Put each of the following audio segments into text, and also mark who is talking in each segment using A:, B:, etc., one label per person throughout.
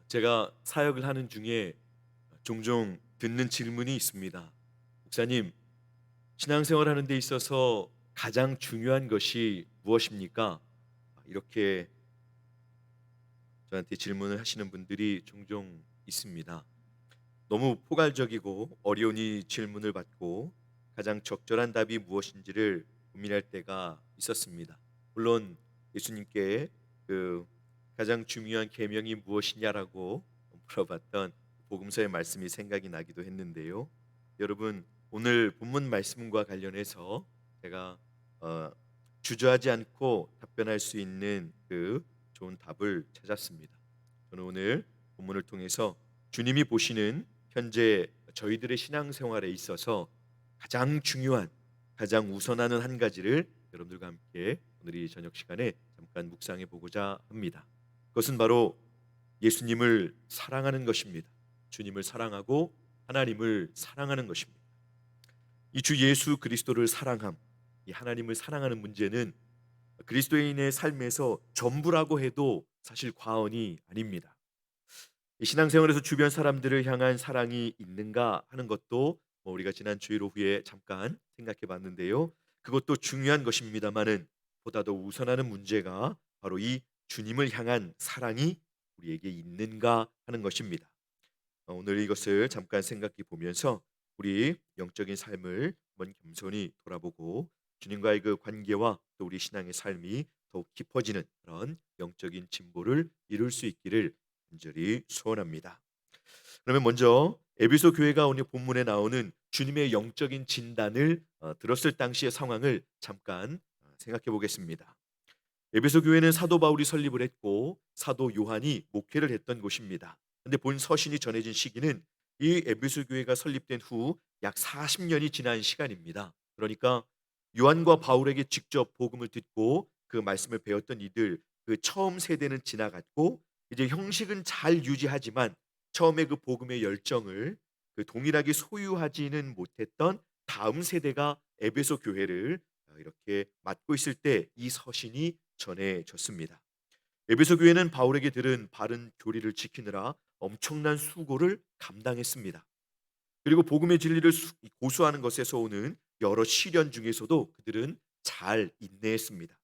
A: 제가 사역을 하는 중에 종종 듣는 질문이 있습니다. 목사님, 신앙생활 하는 데 있어서 가장 중요한 것이 무엇입니까? 이렇게 저한테 질문을 하시는 분들이 종종 있습니다. 너무 포괄적이고 어려운 이 질문을 받고 가장 적절한 답이 무엇인지를 고민할 때가 있었습니다. 물론 예수님께 그 가장 중요한 계명이 무엇이냐라고 물어봤던 복음서의 말씀이 생각이 나기도 했는데요. 여러분, 오늘 본문 말씀과 관련해서 제가 어, 주저하지 않고 답변할 수 있는 그 좋은 답을 찾았습니다. 저는 오늘 본문을 통해서 주님이 보시는 현재 저희들의 신앙생활에 있어서 가장 중요한, 가장 우선하는 한 가지를 여러분들과 함께 오늘 이 저녁 시간에 잠깐 묵상해 보고자 합니다. 그것은 바로 예수님을 사랑하는 것입니다. 주님을 사랑하고 하나님을 사랑하는 것입니다. 이 주 예수 그리스도를 사랑함, 이 하나님을 사랑하는 문제는 그리스도인의 삶에서 전부라고 해도 사실 과언이 아닙니다. 이 신앙생활에서 주변 사람들을 향한 사랑이 있는가 하는 것도 우리가 지난 주일 오후에 잠깐 생각해 봤는데요. 그것도 중요한 것입니다만은 보다 더 우선하는 문제가 바로 이 주님을 향한 사랑이 우리에게 있는가 하는 것입니다. 오늘 이것을 잠깐 생각해 보면서 우리 영적인 삶을 한번 겸손히 돌아보고 주님과의 그 관계와 또 우리 신앙의 삶이 더욱 깊어지는 그런 영적인 진보를 이룰 수 있기를 간절히 소원합니다. 그러면 먼저 에베소 교회가 오늘 본문에 나오는 주님의 영적인 진단을 들었을 당시의 상황을 잠깐 생각해 보겠습니다. 에베소 교회는 사도 바울이 설립을 했고 사도 요한이 목회를 했던 곳입니다. 근데 본 서신이 전해진 시기는 이 에베소 교회가 설립된 후 약 40년이 지난 시간입니다. 그러니까 요한과 바울에게 직접 복음을 듣고 그 말씀을 배웠던 이들, 그 처음 세대는 지나갔고 이제 형식은 잘 유지하지만 처음에 그 복음의 열정을 그 동일하게 소유하지는 못했던 다음 세대가 에베소 교회를 이렇게 맡고 있을 때 이 서신이 전해졌습니다. 에베소 교회는 바울에게 들은 바른 교리를 지키느라 엄청난 수고를 감당했습니다. 그리고 복음의 진리를 고수하는 것에서 오는 여러 시련 중에서도 그들은 잘 인내했습니다.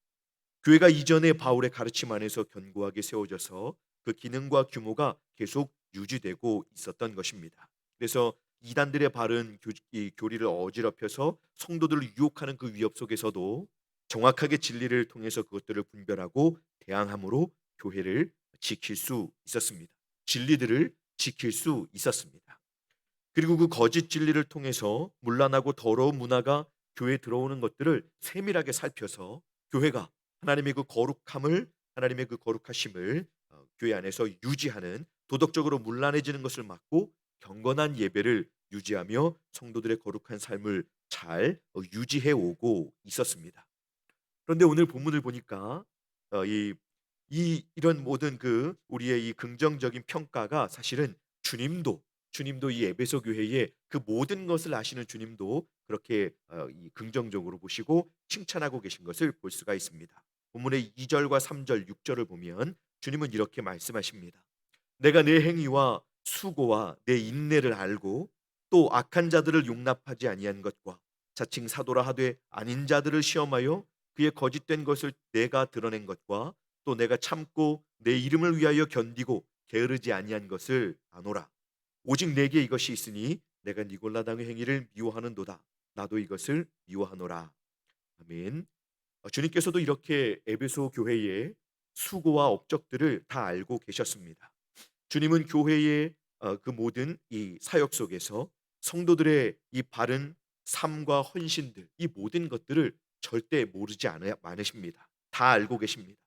A: 교회가 이전에 바울의 가르침 안에서 견고하게 세워져서 그 기능과 규모가 계속 유지되고 있었던 것입니다. 그래서 이단들의 바른 이 교리를 어지럽혀서 성도들을 유혹하는 그 위협 속에서도 정확하게 진리를 통해서 그것들을 분별하고 대항함으로 교회를 지킬 수 있었습니다. 진리들을 지킬 수 있었습니다. 그리고 그 거짓 진리를 통해서 문란하고 더러운 문화가 교회에 들어오는 것들을 세밀하게 살펴서 교회가 하나님의 그 거룩함을, 하나님의 그 거룩하심을 교회 안에서 유지하는, 도덕적으로 문란해지는 것을 막고 경건한 예배를 유지하며 성도들의 거룩한 삶을 잘 유지해 오고 있었습니다. 그런데 오늘 본문을 보니까 어, 이, 이런 모든 그 우리의 이 긍정적인 평가가 사실은 주님도 이 에베소 교회의 그 모든 것을 아시는 주님도 그렇게 이 긍정적으로 보시고 칭찬하고 계신 것을 볼 수가 있습니다. 본문의 2절과 3절, 6절을 보면 주님은 이렇게 말씀하십니다. 내가 내 행위와 수고와 내 인내를 알고 또 악한 자들을 용납하지 아니한 것과 자칭 사도라 하되 아닌 자들을 시험하여 그의 거짓된 것을 내가 드러낸 것과 또 내가 참고 내 이름을 위하여 견디고 게으르지 아니한 것을 아노라. 오직 내게 이것이 있으니 내가 니골라당의 행위를 미워하는도다. 나도 이것을 미워하노라. 아멘. 주님께서도 이렇게 에베소 교회의 수고와 업적들을 다 알고 계셨습니다. 주님은 교회의 그 모든 이 사역 속에서 성도들의 이 바른 삶과 헌신들, 이 모든 것들을 절대 모르지 않으십니다. 다 알고 계십니다.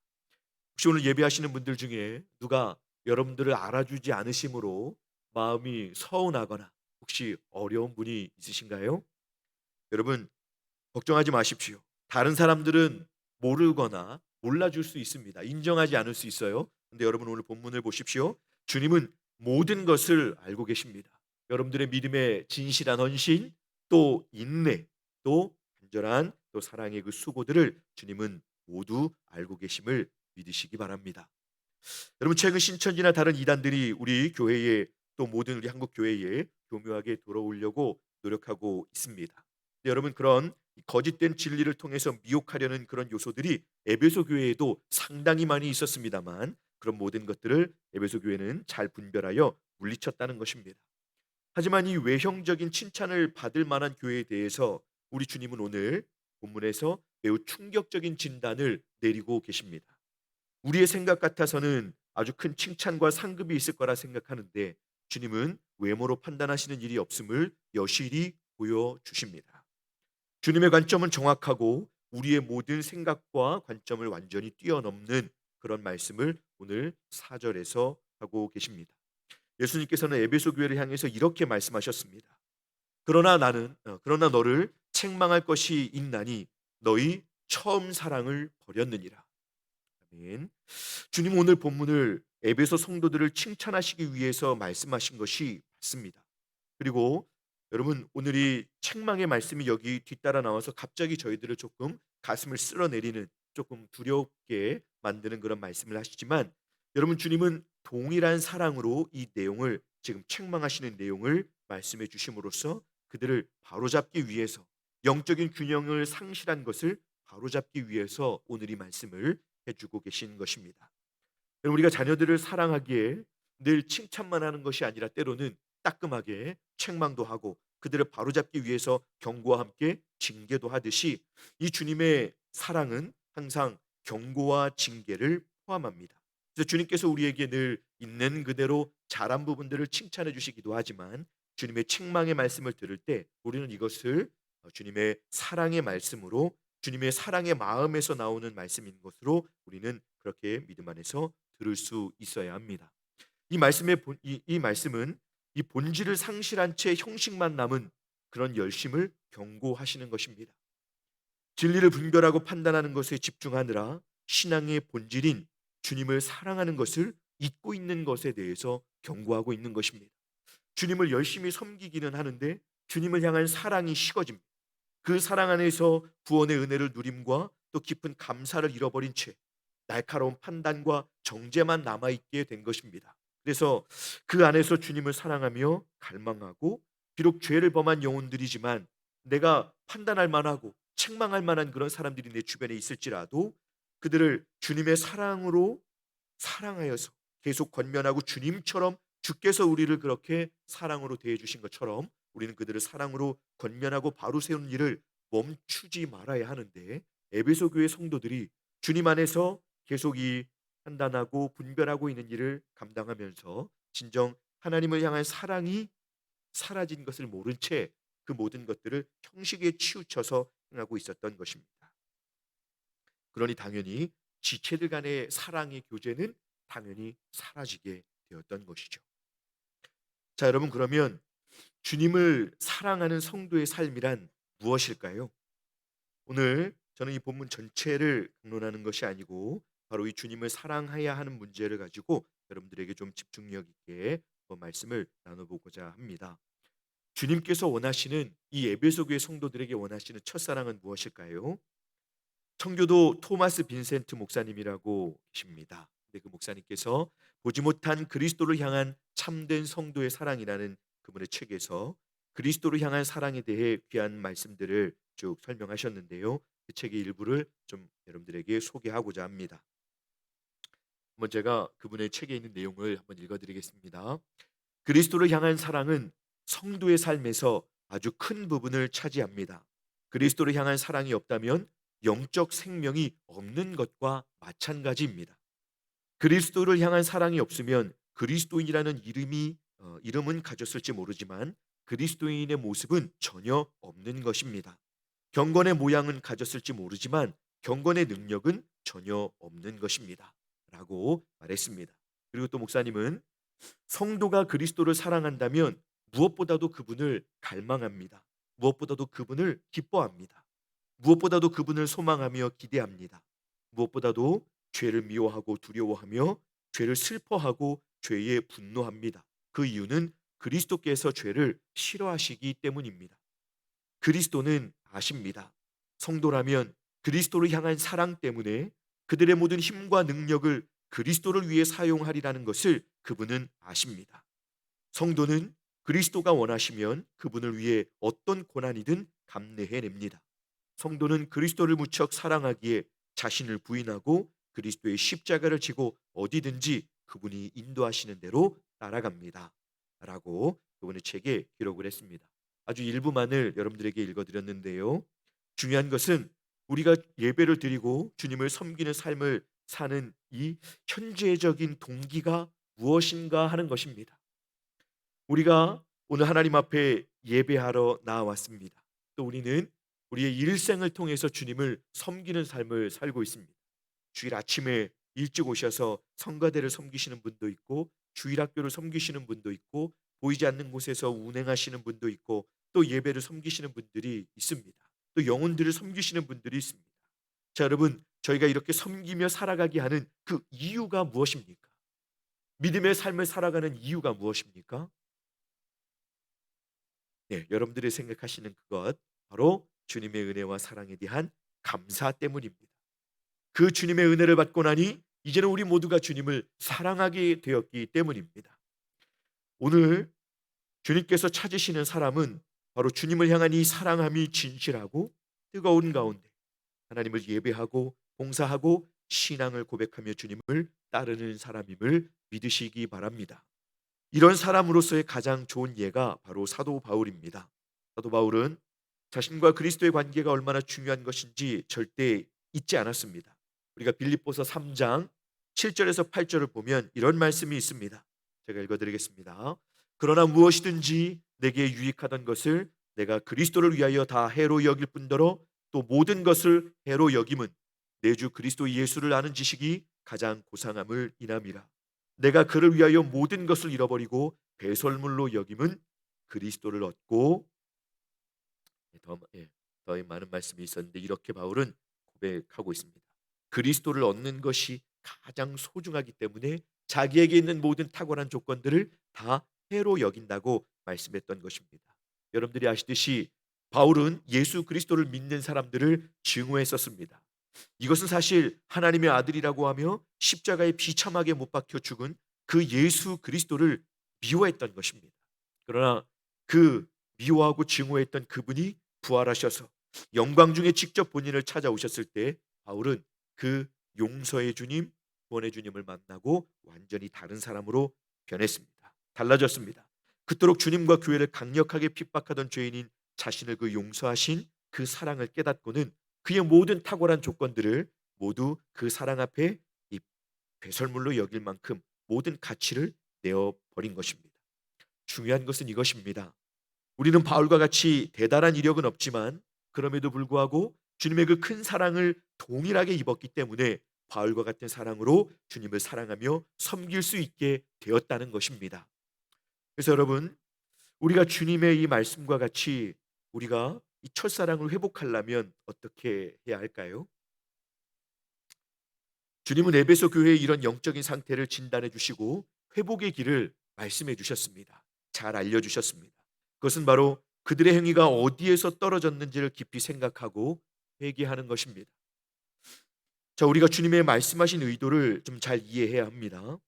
A: 혹시 오늘 예배하시는 분들 중에 누가 여러분들을 알아주지 않으심으로 마음이 서운하거나 혹시 어려운 분이 있으신가요? 여러분, 걱정하지 마십시오. 다른 사람들은 모르거나 몰라줄 수 있습니다. 인정하지 않을 수 있어요. 근데 여러분 오늘 본문을 보십시오. 주님은 모든 것을 알고 계십니다. 여러분들의 믿음의 진실한 헌신, 또 인내, 또 간절한 또 사랑의 그 수고들을 주님은 모두 알고 계심을 믿으시기 바랍니다. 여러분, 최근 신천지나 다른 이단들이 우리 교회에, 또 모든 우리 한국 교회에 교묘하게 들어오려고 노력하고 있습니다. 근데 여러분, 그런 거짓된 진리를 통해서 미혹하려는 그런 요소들이 에베소 교회에도 상당히 많이 있었습니다만, 그런 모든 것들을 에베소 교회는 잘 분별하여 물리쳤다는 것입니다. 하지만 이 외형적인 칭찬을 받을 만한 교회에 대해서 우리 주님은 오늘 본문에서 매우 충격적인 진단을 내리고 계십니다. 우리의 생각 같아서는 아주 큰 칭찬과 상급이 있을 거라 생각하는데, 주님은 외모로 판단하시는 일이 없음을 여실히 보여주십니다. 주님의 관점은 정확하고 우리의 모든 생각과 관점을 완전히 뛰어넘는 그런 말씀을 오늘 4절에서 하고 계십니다. 예수님께서는 에베소 교회를 향해서 이렇게 말씀하셨습니다. 그러나 너를 책망할 것이 있나니 너희 처음 사랑을 버렸느니라. 아멘. 주님 오늘 본문을 에베소 성도들을 칭찬하시기 위해서 말씀하신 것이 맞습니다. 그리고 여러분, 오늘 이 책망의 말씀이 여기 뒤따라 나와서 갑자기 저희들을 조금 가슴을 쓸어내리는, 조금 두렵게 만드는 그런 말씀을 하시지만, 여러분, 주님은 동일한 사랑으로 이 내용을, 지금 책망하시는 내용을 말씀해 주심으로써 그들을 바로잡기 위해서, 영적인 균형을 상실한 것을 바로잡기 위해서 오늘 이 말씀을 해주고 계신 것입니다. 우리가 자녀들을 사랑하기에 늘 칭찬만 하는 것이 아니라 때로는 따끔하게 책망도 하고 그들을 바로잡기 위해서 경고와 함께 징계도 하듯이, 이 주님의 사랑은 항상 경고와 징계를 포함합니다. 그래서 주님께서 우리에게 늘 있는 그대로 잘한 부분들을 칭찬해 주시기도 하지만, 주님의 책망의 말씀을 들을 때 우리는 이것을 주님의 사랑의 말씀으로, 주님의 사랑의 마음에서 나오는 말씀인 것으로 우리는 그렇게 믿음 안에서 들을 수 있어야 합니다. 이 말씀은 이 본질을 상실한 채 형식만 남은 그런 열심을 경고하시는 것입니다. 진리를 분별하고 판단하는 것에 집중하느라 신앙의 본질인 주님을 사랑하는 것을 잊고 있는 것에 대해서 경고하고 있는 것입니다. 주님을 열심히 섬기기는 하는데 주님을 향한 사랑이 식어집니다. 그 사랑 안에서 구원의 은혜를 누림과 또 깊은 감사를 잃어버린 채 날카로운 판단과 정죄만 남아있게 된 것입니다. 그래서 그 안에서 주님을 사랑하며 갈망하고, 비록 죄를 범한 영혼들이지만 내가 판단할 만하고 책망할 만한 그런 사람들이 내 주변에 있을지라도 그들을 주님의 사랑으로 사랑하여서 계속 권면하고, 주님처럼 주께서 우리를 그렇게 사랑으로 대해 주신 것처럼 우리는 그들을 사랑으로 권면하고 바로 세우는 일을 멈추지 말아야 하는데, 에베소 교회 성도들이 주님 안에서 계속 이 판단하고 분별하고 있는 일을 감당하면서 진정 하나님을 향한 사랑이 사라진 것을 모른 채 그 모든 것들을 형식에 치우쳐서 행하고 있었던 것입니다. 그러니 당연히 지체들 간의 사랑의 교제는 당연히 사라지게 되었던 것이죠. 자, 여러분, 그러면 주님을 사랑하는 성도의 삶이란 무엇일까요? 오늘 저는 이 본문 전체를 강론하는 것이 아니고 바로 이 주님을 사랑해야 하는 문제를 가지고 여러분들에게 좀 집중력 있게 말씀을 나눠보고자 합니다. 주님께서 원하시는, 이 에베소 교회 성도들에게 원하시는 첫사랑은 무엇일까요? 청교도 토마스 빈센트 목사님이라고 계십니다. 근데 그 목사님께서 보지 못한 그리스도를 향한 참된 성도의 사랑이라는 그분의 책에서 그리스도를 향한 사랑에 대해 귀한 말씀들을 쭉 설명하셨는데요. 그 책의 일부를 좀 여러분들에게 소개하고자 합니다. 한번 제가 그분의 책에 있는 내용을 한번 읽어드리겠습니다. 그리스도를 향한 사랑은 성도의 삶에서 아주 큰 부분을 차지합니다. 그리스도를 향한 사랑이 없다면 영적 생명이 없는 것과 마찬가지입니다. 그리스도를 향한 사랑이 없으면 그리스도인이라는 이름은 가졌을지 모르지만 그리스도인의 모습은 전혀 없는 것입니다. 경건의 모양은 가졌을지 모르지만 경건의 능력은 전혀 없는 것입니다. 라고 말했습니다. 그리고 또 목사님은 성도가 그리스도를 사랑한다면 무엇보다도 그분을 갈망합니다. 무엇보다도 그분을 기뻐합니다. 무엇보다도 그분을 소망하며 기대합니다. 무엇보다도 죄를 미워하고 두려워하며 죄를 슬퍼하고 죄에 분노합니다. 그 이유는 그리스도께서 죄를 싫어하시기 때문입니다. 그리스도는 아십니다. 성도라면 그리스도를 향한 사랑 때문에 그들의 모든 힘과 능력을 그리스도를 위해 사용하리라는 것을 그분은 아십니다. 성도는 그리스도가 원하시면 그분을 위해 어떤 고난이든 감내해냅니다. 성도는 그리스도를 무척 사랑하기에 자신을 부인하고 그리스도의 십자가를 지고 어디든지 그분이 인도하시는 대로 따라갑니다. 라고 그분의 책에 기록을 했습니다. 아주 일부만을 여러분들에게 읽어드렸는데요. 중요한 것은 우리가 예배를 드리고 주님을 섬기는 삶을 사는 이 현재적인 동기가 무엇인가 하는 것입니다. 우리가 오늘 하나님 앞에 예배하러 나왔습니다. 또 우리는 우리의 일생을 통해서 주님을 섬기는 삶을 살고 있습니다. 주일 아침에 일찍 오셔서 성가대를 섬기시는 분도 있고, 주일 학교를 섬기시는 분도 있고, 보이지 않는 곳에서 운행하시는 분도 있고, 또 예배를 섬기시는 분들이 있습니다. 또 영혼들을 섬기시는 분들이 있습니다. 자, 여러분, 저희가 이렇게 섬기며 살아가게 하는 그 이유가 무엇입니까? 믿음의 삶을 살아가는 이유가 무엇입니까? 네, 여러분들이 생각하시는 그것 바로 주님의 은혜와 사랑에 대한 감사 때문입니다. 그 주님의 은혜를 받고 나니 이제는 우리 모두가 주님을 사랑하게 되었기 때문입니다. 오늘 주님께서 찾으시는 사람은 바로 주님을 향한 이 사랑함이 진실하고 뜨거운 가운데 하나님을 예배하고 봉사하고 신앙을 고백하며 주님을 따르는 사람임을 믿으시기 바랍니다. 이런 사람으로서의 가장 좋은 예가 바로 사도 바울입니다. 사도 바울은 자신과 그리스도의 관계가 얼마나 중요한 것인지 절대 잊지 않았습니다. 우리가 빌립보서 3장 7절에서 8절을 보면 이런 말씀이 있습니다. 제가 읽어드리겠습니다. 그러나 무엇이든지 내게 유익하던 것을 내가 그리스도를 위하여 다 해로 여길 뿐더러 또 모든 것을 해로 여김은 내 주 그리스도 예수를 아는 지식이 가장 고상함을 인함이라. 내가 그를 위하여 모든 것을 잃어버리고 배설물로 여김은 그리스도를 얻고 더 많은 말씀이 있었는데 이렇게 바울은 고백하고 있습니다. 그리스도를 얻는 것이 가장 소중하기 때문에 자기에게 있는 모든 탁월한 조건들을 다 해로 여긴다고 말씀했던 것입니다. 여러분들이 아시듯이 바울은 예수 그리스도를 믿는 사람들을 증오했었습니다. 이것은 사실 하나님의 아들이라고 하며 십자가에 비참하게 못 박혀 죽은 그 예수 그리스도를 미워했던 것입니다. 그러나 그 미워하고 증오했던 그분이 부활하셔서 영광 중에 직접 본인을 찾아오셨을 때 바울은 그 용서의 주님, 구원의 주님을 만나고 완전히 다른 사람으로 변했습니다. 달라졌습니다. 그토록 주님과 교회를 강력하게 핍박하던 죄인인 자신을 그 용서하신 그 사랑을 깨닫고는 그의 모든 탁월한 조건들을 모두 그 사랑 앞에 이 배설물로 여길 만큼 모든 가치를 내어 버린 것입니다. 중요한 것은 이것입니다. 우리는 바울과 같이 대단한 이력은 없지만 그럼에도 불구하고 주님의 그 큰 사랑을 동일하게 입었기 때문에 바울과 같은 사랑으로 주님을 사랑하며 섬길 수 있게 되었다는 것입니다. 그래서 여러분, 우리가 주님의 이 말씀과 같이 우리가 이 첫사랑을 회복하려면 어떻게 해야 할까요? 주님은 에베소 교회의 이런 영적인 상태를 진단해 주시고 회복의 길을 말씀해 주셨습니다. 잘 알려 주셨습니다. 그것은 바로 그들의 행위가 어디에서 떨어졌는지를 깊이 생각하고 회개하는 것입니다. 자, 우리가 주님의 말씀하신 의도를 좀 잘 이해해야 합니다.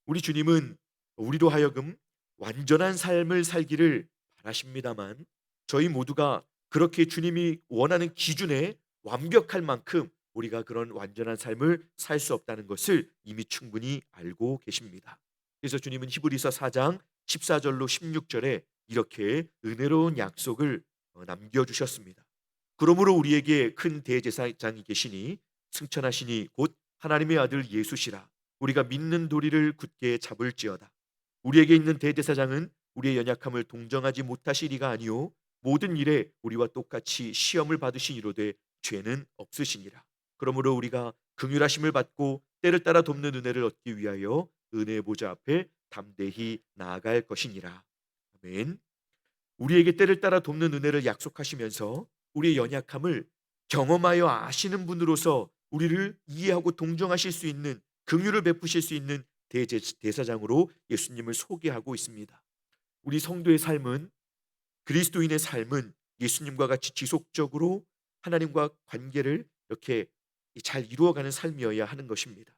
A: 우리 주님은 우리로 하여금 완전한 삶을 살기를 바라십니다만 저희 모두가 그렇게 주님이 원하는 기준에 완벽할 만큼 우리가 그런 완전한 삶을 살 수 없다는 것을 이미 충분히 알고 계십니다. 그래서 주님은 히브리서 4장 14절로 16절에 이렇게 은혜로운 약속을 남겨주셨습니다. 그러므로 우리에게 큰 대제사장이 계시니 승천하시니 곧 하나님의 아들 예수시라. 우리가 믿는 도리를 굳게 잡을지어다. 우리에게 있는 대제사장은 우리의 연약함을 동정하지 못하시리가 아니요 모든 일에 우리와 똑같이 시험을 받으신 이로되 죄는 없으시니라. 그러므로 우리가 긍휼하심을 받고 때를 따라 돕는 은혜를 얻기 위하여 은혜의 보좌 앞에 담대히 나아갈 것이니라. 아멘. 우리에게 때를 따라 돕는 은혜를 약속하시면서 우리의 연약함을 경험하여 아시는 분으로서 우리를 이해하고 동정하실 수 있는 긍휼을 베푸실 수 있는 대사장으로 예수님을 소개하고 있습니다. 우리 성도의 삶은 그리스도인의 삶은 예수님과 같이 지속적으로 하나님과 관계를 이렇게 잘 이루어가는 삶이어야 하는 것입니다.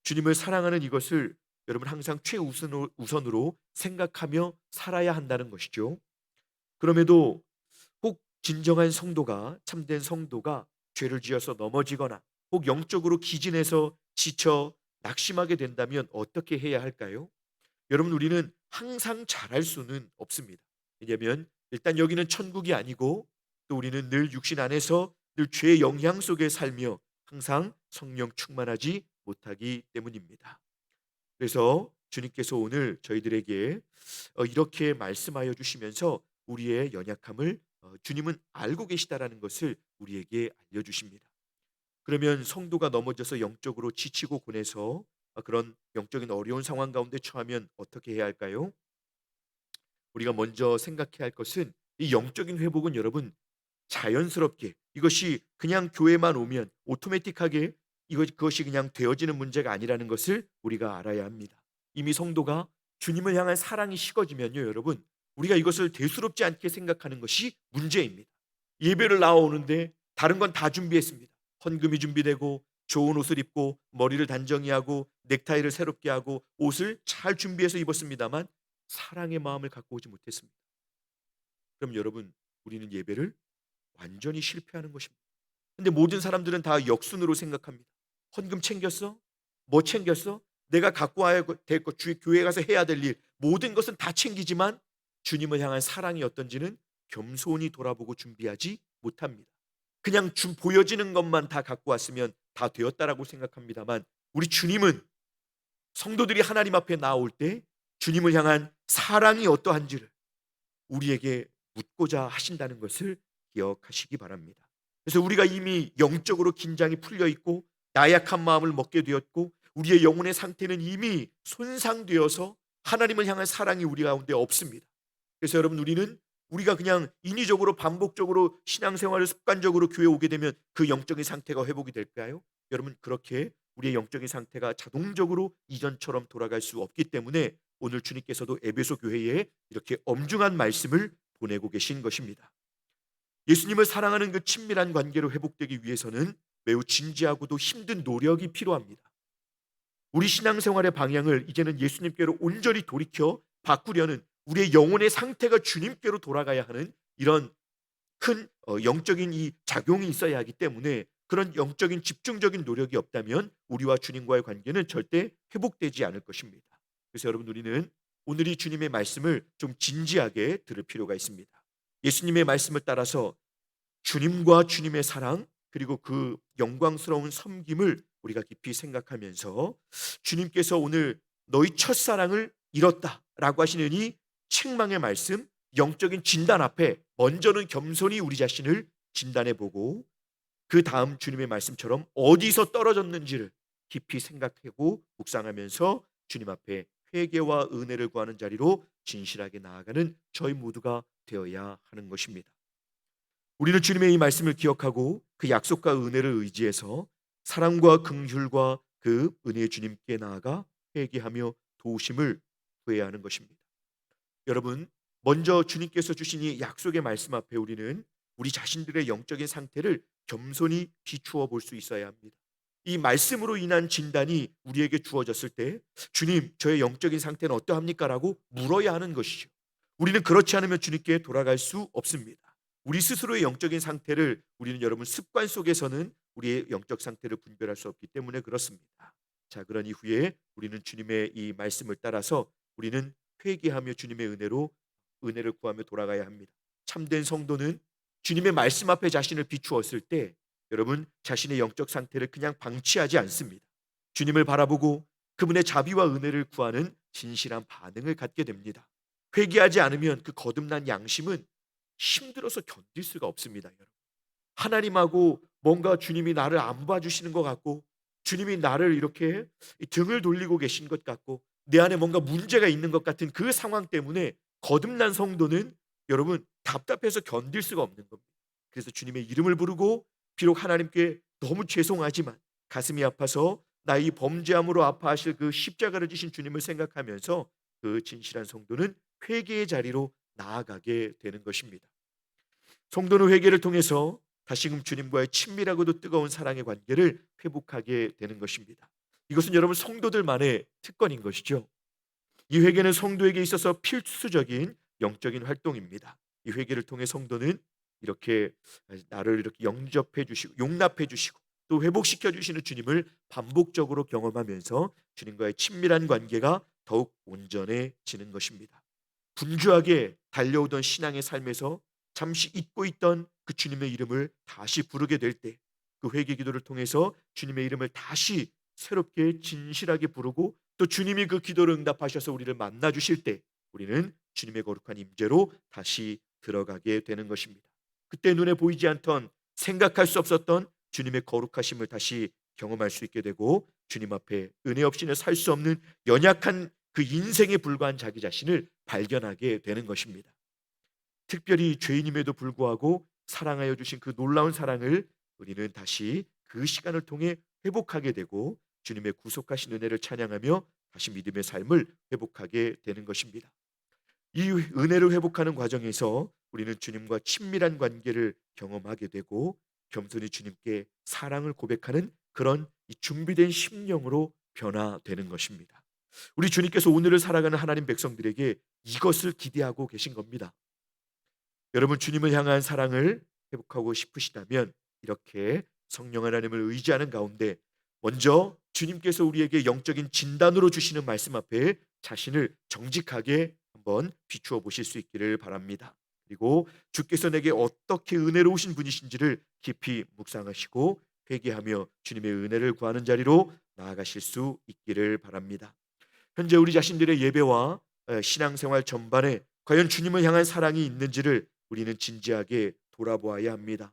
A: 주님을 사랑하는 이것을 여러분 항상 최우선으로 생각하며 살아야 한다는 것이죠. 그럼에도 혹 진정한 성도가 참된 성도가 죄를 지어서 넘어지거나 혹 영적으로 기진해서 지쳐 낙심하게 된다면 어떻게 해야 할까요? 여러분 우리는 항상 잘할 수는 없습니다. 왜냐하면 일단 여기는 천국이 아니고 또 우리는 늘 육신 안에서 늘 죄의 영향 속에 살며 항상 성령 충만하지 못하기 때문입니다. 그래서 주님께서 오늘 저희들에게 이렇게 말씀하여 주시면서 우리의 연약함을 주님은 알고 계시다라는 것을 우리에게 알려주십니다. 그러면 성도가 넘어져서 영적으로 지치고 고뇌서 그런 영적인 어려운 상황 가운데 처하면 어떻게 해야 할까요? 우리가 먼저 생각해야 할 것은 이 영적인 회복은 여러분 자연스럽게 이것이 그냥 교회만 오면 오토매틱하게 그것이 그냥 되어지는 문제가 아니라는 것을 우리가 알아야 합니다. 이미 성도가 주님을 향한 사랑이 식어지면요, 여러분, 우리가 이것을 대수롭지 않게 생각하는 것이 문제입니다. 예배를 나오는데 다른 건 다 준비했습니다. 헌금이 준비되고 좋은 옷을 입고 머리를 단정히 하고 넥타이를 새롭게 하고 옷을 잘 준비해서 입었습니다만 사랑의 마음을 갖고 오지 못했습니다. 그럼 여러분, 우리는 예배를 완전히 실패하는 것입니다. 근데 모든 사람들은 다 역순으로 생각합니다. 헌금 챙겼어? 뭐 챙겼어? 내가 갖고 와야 될 것, 교회 가서 해야 될 일, 모든 것은 다 챙기지만 주님을 향한 사랑이 어떤지는 겸손히 돌아보고 준비하지 못합니다. 그냥 보여지는 것만 다 갖고 왔으면 다 되었다라고 생각합니다만 우리 주님은 성도들이 하나님 앞에 나올 때 주님을 향한 사랑이 어떠한지를 우리에게 묻고자 하신다는 것을 기억하시기 바랍니다. 그래서 우리가 이미 영적으로 긴장이 풀려 있고 나약한 마음을 먹게 되었고 우리의 영혼의 상태는 이미 손상되어서 하나님을 향한 사랑이 우리 가운데 없습니다. 그래서 여러분 우리가 그냥 인위적으로 반복적으로 신앙생활을 습관적으로 교회 오게 되면 그 영적인 상태가 회복이 될까요? 여러분 그렇게 우리의 영적인 상태가 자동적으로 이전처럼 돌아갈 수 없기 때문에 오늘 주님께서도 에베소 교회에 이렇게 엄중한 말씀을 보내고 계신 것입니다. 예수님을 사랑하는 그 친밀한 관계로 회복되기 위해서는 매우 진지하고도 힘든 노력이 필요합니다. 우리 신앙생활의 방향을 이제는 예수님께로 온전히 돌이켜 바꾸려는 우리의 영혼의 상태가 주님께로 돌아가야 하는 이런 큰 영적인 이 작용이 있어야 하기 때문에 그런 영적인 집중적인 노력이 없다면 우리와 주님과의 관계는 절대 회복되지 않을 것입니다. 그래서 여러분 우리는 오늘 이 주님의 말씀을 좀 진지하게 들을 필요가 있습니다. 예수님의 말씀을 따라서 주님과 주님의 사랑 그리고 그 영광스러운 섬김을 우리가 깊이 생각하면서 주님께서 오늘 너희 첫사랑을 잃었다라고 하시는 이 책망의 말씀 영적인 진단 앞에 먼저는 겸손히 우리 자신을 진단해 보고 그 다음 주님의 말씀처럼 어디서 떨어졌는지를 깊이 생각하고 묵상하면서 주님 앞에 회개와 은혜를 구하는 자리로 진실하게 나아가는 저희 모두가 되어야 하는 것입니다. 우리는 주님의 이 말씀을 기억하고 그 약속과 은혜를 의지해서 사랑과 긍휼과 그 은혜의 주님께 나아가 회개하며 도우심을 구해야 하는 것입니다. 여러분, 먼저 주님께서 주신 이 약속의 말씀 앞에 우리는 우리 자신들의 영적인 상태를 겸손히 비추어 볼 수 있어야 합니다. 이 말씀으로 인한 진단이 우리에게 주어졌을 때 주님, 저의 영적인 상태는 어떠합니까? 라고 물어야 하는 것이죠. 우리는 그렇지 않으면 주님께 돌아갈 수 없습니다. 우리 스스로의 영적인 상태를 우리는 여러분 습관 속에서는 우리의 영적 상태를 분별할 수 없기 때문에 그렇습니다. 자, 그런 이후에 우리는 주님의 이 말씀을 따라서 우리는 회개하며 주님의 은혜를 구하며 돌아가야 합니다. 참된 성도는 주님의 말씀 앞에 자신을 비추었을 때 여러분 자신의 영적 상태를 그냥 방치하지 않습니다. 주님을 바라보고 그분의 자비와 은혜를 구하는 진실한 반응을 갖게 됩니다. 회개하지 않으면 그 거듭난 양심은 힘들어서 견딜 수가 없습니다. 여러분. 하나님하고 뭔가 주님이 나를 안 봐주시는 것 같고 주님이 나를 이렇게 등을 돌리고 계신 것 같고 내 안에 뭔가 문제가 있는 것 같은 그 상황 때문에 거듭난 성도는 여러분 답답해서 견딜 수가 없는 겁니다. 그래서 주님의 이름을 부르고 비록 하나님께 너무 죄송하지만 가슴이 아파서 나의 범죄함으로 아파하실 그 십자가를 지신 주님을 생각하면서 그 진실한 성도는 회개의 자리로 나아가게 되는 것입니다. 성도는 회개를 통해서 다시금 주님과의 친밀하고도 뜨거운 사랑의 관계를 회복하게 되는 것입니다. 이것은 여러분 성도들만의 특권인 것이죠. 이 회개는 성도에게 있어서 필수적인 영적인 활동입니다. 이 회개를 통해 성도는 이렇게 나를 이렇게 영접해 주시고 용납해 주시고 또 회복시켜 주시는 주님을 반복적으로 경험하면서 주님과의 친밀한 관계가 더욱 온전해지는 것입니다. 분주하게 달려오던 신앙의 삶에서 잠시 잊고 있던 그 주님의 이름을 다시 부르게 될 때, 그 회개 기도를 통해서 주님의 이름을 다시 새롭게 진실하게 부르고 또 주님이 그 기도를 응답하셔서 우리를 만나 주실 때 우리는 주님의 거룩한 임재로 다시 들어가게 되는 것입니다. 그때 눈에 보이지 않던, 생각할 수 없었던 주님의 거룩하심을 다시 경험할 수 있게 되고, 주님 앞에 은혜 없이는 살 수 없는 연약한 그 인생에 불과한 자기 자신을 발견하게 되는 것입니다. 특별히 죄인임에도 불구하고 사랑하여 주신 그 놀라운 사랑을 우리는 다시 그 시간을 통해 회복하게 되고 주님의 구속하신 은혜를 찬양하며 다시 믿음의 삶을 회복하게 되는 것입니다. 이 은혜를 회복하는 과정에서 우리는 주님과 친밀한 관계를 경험하게 되고 겸손히 주님께 사랑을 고백하는 그런 이 준비된 심령으로 변화되는 것입니다. 우리 주님께서 오늘을 살아가는 하나님 백성들에게 이것을 기대하고 계신 겁니다. 여러분, 주님을 향한 사랑을 회복하고 싶으시다면 이렇게 성령 하나님을 의지하는 가운데 먼저 주님께서 우리에게 영적인 진단으로 주시는 말씀 앞에 자신을 정직하게 한번 비추어 보실 수 있기를 바랍니다. 그리고 주께서 내게 어떻게 은혜로우신 분이신지를 깊이 묵상하시고 회개하며 주님의 은혜를 구하는 자리로 나아가실 수 있기를 바랍니다. 현재 우리 자신들의 예배와 신앙생활 전반에 과연 주님을 향한 사랑이 있는지를 우리는 진지하게 돌아보아야 합니다.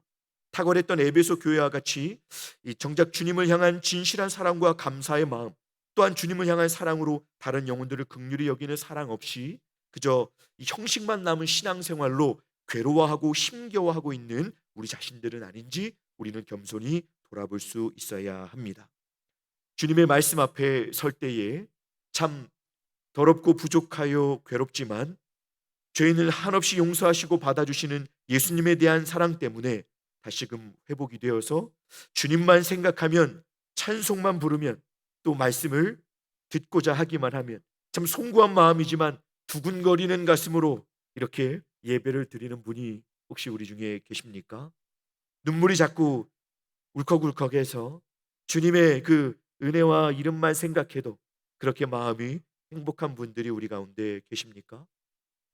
A: 탁월했던 에베소 교회와 같이 이 정작 주님을 향한 진실한 사랑과 감사의 마음, 또한 주님을 향한 사랑으로 다른 영혼들을 긍휼히 여기는 사랑 없이 그저 이 형식만 남은 신앙생활로 괴로워하고 힘겨워하고 있는 우리 자신들은 아닌지 우리는 겸손히 돌아볼 수 있어야 합니다. 주님의 말씀 앞에 설 때에 참 더럽고 부족하여 괴롭지만 죄인을 한없이 용서하시고 받아주시는 예수님에 대한 사랑 때문에 다시금 회복이 되어서 주님만 생각하면, 찬송만 부르면, 또 말씀을 듣고자 하기만 하면 참 송구한 마음이지만 두근거리는 가슴으로 이렇게 예배를 드리는 분이 혹시 우리 중에 계십니까? 눈물이 자꾸 울컥울컥해서 주님의 그 은혜와 이름만 생각해도 그렇게 마음이 행복한 분들이 우리 가운데 계십니까?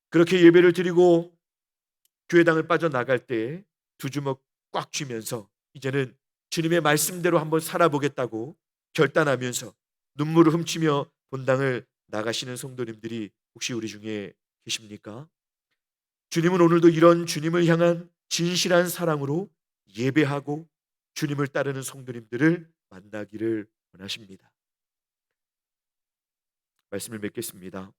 A: 그렇게 예배를 드리고 교회당을 빠져나갈 때 두 주먹 꽉 쥐면서 이제는 주님의 말씀대로 한번 살아보겠다고 결단하면서 눈물을 훔치며 본당을 나가시는 성도님들이 혹시 우리 중에 계십니까? 주님은 오늘도 이런 주님을 향한 진실한 사랑으로 예배하고 주님을 따르는 성도님들을 만나기를 원하십니다. 말씀을 맺겠습니다.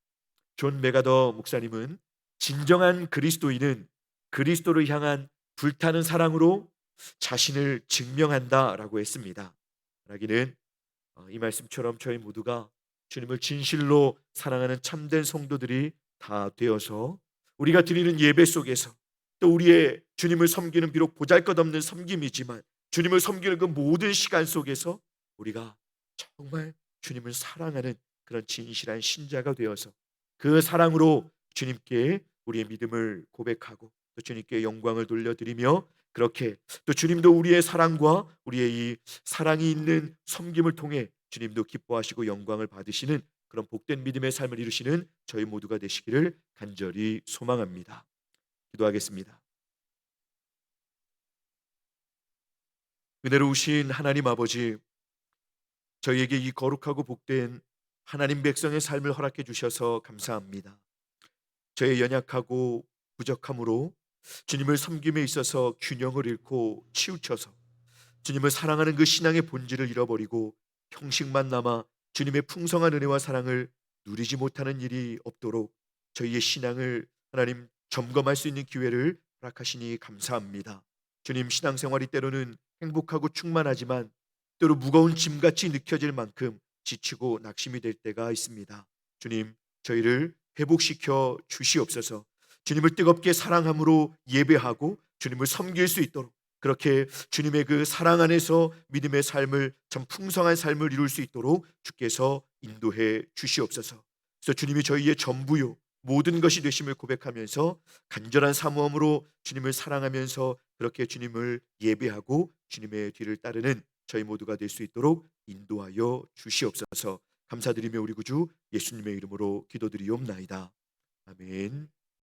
A: 존 메가더 목사님은 진정한 그리스도인은 그리스도를 향한 불타는 사랑으로 자신을 증명한다라고 했습니다. 말하기는 이 말씀처럼 저희 모두가 주님을 진실로 사랑하는 참된 성도들이 다 되어서 우리가 드리는 예배 속에서 또 우리의 주님을 섬기는 비록 보잘것없는 섬김이지만 주님을 섬기는 그 모든 시간 속에서 우리가 정말 주님을 사랑하는 그런 진실한 신자가 되어서 그 사랑으로 주님께 우리의 믿음을 고백하고 또 주님께 영광을 돌려드리며 그렇게 또 주님도 우리의 사랑과 우리의 이 사랑이 있는 섬김을 통해 주님도 기뻐하시고 영광을 받으시는 그런 복된 믿음의 삶을 이루시는 저희 모두가 되시기를 간절히 소망합니다. 기도하겠습니다. 은혜로우신 하나님 아버지, 저희에게 이 거룩하고 복된 하나님 백성의 삶을 허락해 주셔서 감사합니다. 저의 연약하고 부족함으로 주님을 섬김에 있어서 균형을 잃고 치우쳐서 주님을 사랑하는 그 신앙의 본질을 잃어버리고 형식만 남아 주님의 풍성한 은혜와 사랑을 누리지 못하는 일이 없도록 저희의 신앙을 하나님 점검할 수 있는 기회를 허락하시니 감사합니다. 주님, 신앙생활이 때로는 행복하고 충만하지만 때로 무거운 짐같이 느껴질 만큼 지치고 낙심이 될 때가 있습니다. 주님, 저희를 회복시켜 주시옵소서. 주님을 뜨겁게 사랑함으로 예배하고 주님을 섬길 수 있도록 그렇게 주님의 그 사랑 안에서 믿음의 삶을, 참 풍성한 삶을 이룰 수 있도록 주께서 인도해 주시옵소서. 그래서 주님이 저희의 전부요 모든 것이 되심을 고백하면서 간절한 사모함으로 주님을 사랑하면서 그렇게 주님을 예배하고 주님의 뒤를 따르는 저희 모두가 될 수 있도록 인도하여 주시옵소서. 감사드리며 우리 구주 예수님의 이름으로 기도드리옵나이다. 아멘.